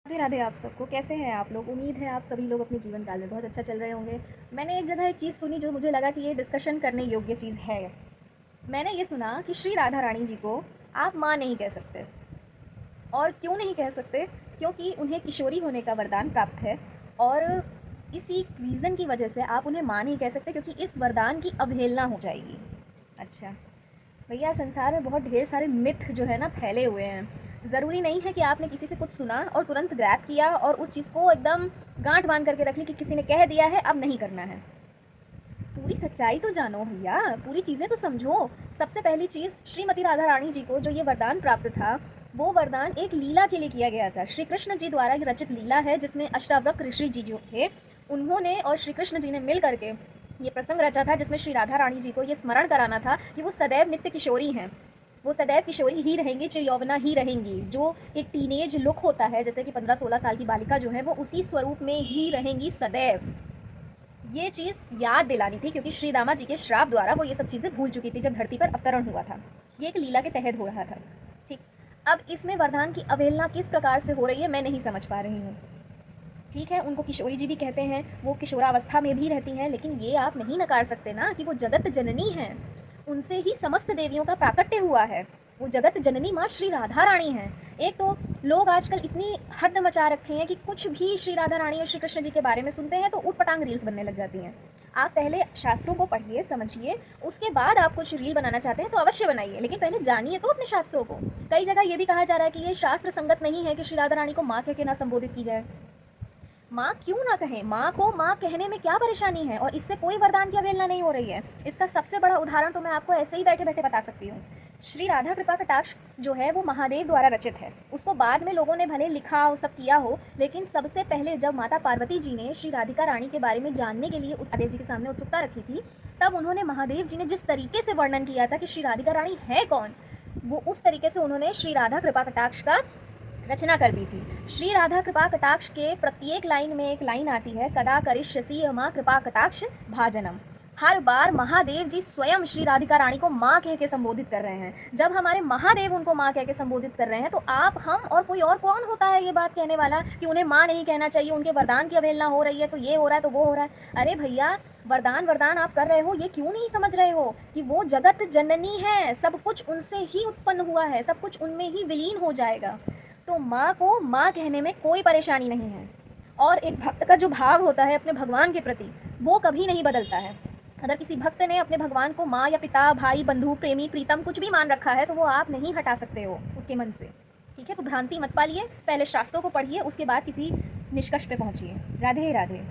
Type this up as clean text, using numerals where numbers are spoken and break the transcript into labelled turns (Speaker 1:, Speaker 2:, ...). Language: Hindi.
Speaker 1: राधे राधे आप सबको। कैसे हैं आप लोग? उम्मीद है आप सभी लोग अपने जीवन काल में बहुत अच्छा चल रहे होंगे। मैंने एक जगह एक चीज़ सुनी जो मुझे लगा कि ये डिस्कशन करने योग्य चीज़ है। मैंने ये सुना कि श्री राधा रानी जी को आप माँ नहीं कह सकते। और क्यों नहीं कह सकते? क्योंकि उन्हें किशोरी होने का वरदान प्राप्त है। और इसी रीज़न की वजह से आप उन्हें माँ नहीं कह सकते, क्योंकि इस वरदान की अवहेलना हो जाएगी। अच्छा भैया, संसार में बहुत ढेर सारे मिथ जो है ना फैले हुए हैं। ज़रूरी नहीं है कि आपने किसी से कुछ सुना और तुरंत ग्रैब किया और उस चीज़ को एकदम गांठ बांध करके रख ली कि किसी ने कह दिया है अब नहीं करना है। पूरी सच्चाई तो जानो भैया, पूरी चीज़ें तो समझो। सबसे पहली चीज़, श्रीमती राधा रानी जी को जो ये वरदान प्राप्त था वो वरदान एक लीला के लिए किया गया था। श्री कृष्ण जी द्वारा ये रचित लीला है जिसमें अष्टावक्र ऋषि जी जो थे उन्होंने और श्री कृष्ण जी ने मिल करके ये प्रसंग रचा था, जिसमें श्री राधा रानी जी को ये स्मरण कराना था कि वो सदैव नित्य किशोरी हैं। वो सदैव किशोरी ही रहेंगी, चिरयौवना ही रहेंगी। जो एक टीनेज लुक होता है, जैसे कि 15-16 साल की बालिका जो है वो उसी स्वरूप में ही रहेंगी सदैव। ये चीज़ याद दिलानी थी, क्योंकि श्री दामा जी के श्राप द्वारा वो ये सब चीज़ें भूल चुकी थी जब धरती पर अवतरण हुआ था। ये एक लीला के तहत हो रहा था। ठीक, अब इसमें वरदान की अवहेलना किस प्रकार से हो रही है मैं नहीं समझ पा रही हूँ। ठीक है, उनको किशोरी जी भी कहते हैं, वो किशोरावस्था में भी रहती हैं, लेकिन ये आप नहीं नकार सकते ना कि वो जगत जननी हैं। उनसे ही समस्त देवियों का प्राकट्य हुआ है। वो जगत जननी माँ श्री राधा रानी हैं। एक तो लोग आजकल इतनी हद मचा रखे हैं कि कुछ भी श्री राधा रानी और श्री कृष्ण जी के बारे में सुनते हैं तो ऊट-पटांग रील्स बनने लग जाती हैं। आप पहले शास्त्रों को पढ़िए, समझिए, उसके बाद आप कुछ रील बनाना चाहते हैं तो अवश्य बनाइए, लेकिन पहले जानिए तो अपने शास्त्रों को। कई जगह ये भी कहा जा रहा है कि ये शास्त्र संगत नहीं है कि श्री राधा रानी को माँ कह के ना संबोधित की जाए। माँ क्यों ना कहें? माँ को माँ कहने में क्या परेशानी है? और इससे कोई वरदान की अवहेलना नहीं हो रही है। इसका सबसे बड़ा उदाहरण तो मैं आपको ऐसे ही बैठे बैठे बता सकती हूँ। श्री राधा कृपा कटाक्ष जो है वो महादेव द्वारा रचित है। उसको बाद में लोगों ने भले लिखा हो, सब किया हो, लेकिन सबसे पहले जब माता पार्वती जी ने श्री राधिका रानी के बारे में जानने के लिए महादेव जी के सामने उत्सुकता रखी थी, तब उन्होंने महादेव जी ने जिस तरीके से वर्णन किया था कि श्री राधिका रानी है कौन, वो उस तरीके से उन्होंने श्री राधा कृपा कटाक्ष का रचना कर दी थी। श्री राधा कृपा कटाक्ष के प्रत्येक लाइन में एक लाइन आती है, कदा करिष्यसि माँ कृपा कटाक्ष भाजनम। हर बार महादेव जी स्वयं श्री राधिका रानी को माँ कह के संबोधित कर रहे हैं। जब हमारे महादेव उनको माँ कह के संबोधित कर रहे हैं तो आप, हम और कोई और कौन होता है ये बात कहने वाला कि उन्हें माँ नहीं कहना चाहिए, उनके वरदान की अवहेलना हो रही है, तो ये हो रहा है तो वो हो रहा है। अरे भैया, वरदान वरदान आप कर रहे हो, ये क्यों नहीं समझ रहे हो कि वो जगत जननी है, सब कुछ उनसे ही उत्पन्न हुआ है, सब कुछ उनमें ही विलीन हो जाएगा। तो माँ को माँ कहने में कोई परेशानी नहीं है। और एक भक्त का जो भाव होता है अपने भगवान के प्रति, वो कभी नहीं बदलता है। अगर किसी भक्त ने अपने भगवान को माँ या पिता, भाई, बंधु, प्रेमी, प्रीतम कुछ भी मान रखा है तो वो आप नहीं हटा सकते हो उसके मन से। ठीक है, तो भ्रांति मत पालिए, पहले शास्त्रों को पढ़िए, उसके बाद किसी निष्कर्ष पे पहुँचिए। राधे राधे।